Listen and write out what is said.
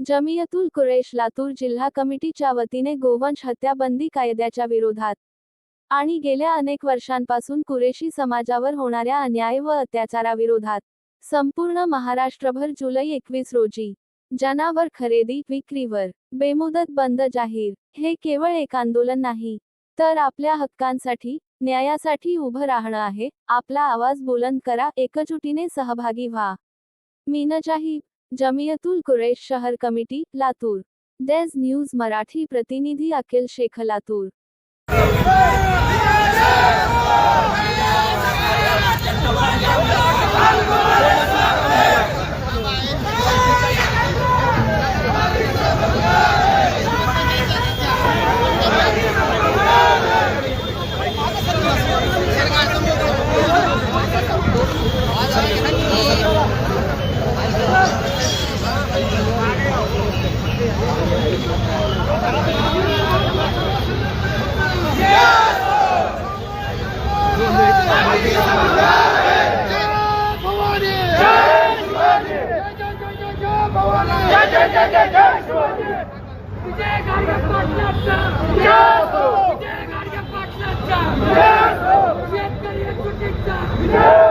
जमियतुल कुरैश लातूर जिल्हा कमिटीच्या वतीने गोवंश हत्या बंदी कायद्याच्या विरोधात आणि गेल्या अनेक वर्षांपासून कुरेशी समाजावर होणाऱ्या अन्याय व अत्याचाराविरोधात संपूर्ण महाराष्ट्रभर जुलै 21 रोजी जनावर खरेदी विक्रीवर बेमुदत बंद जाहीर. हे केवळ एक आंदोलन नाही, तर आपल्या हक्कांसाठी, न्यायासाठी उभं राहणं आहे. आपला आवाज बुलंद करा, एकजुटीने सहभागी व्हा. मीनजाहिब, जमियतुल कुरैश शहर कमिटी, लातूर. देज न्यूज मराठी प्रतिनिधी अखिल शेख, लातूर. शेतकरी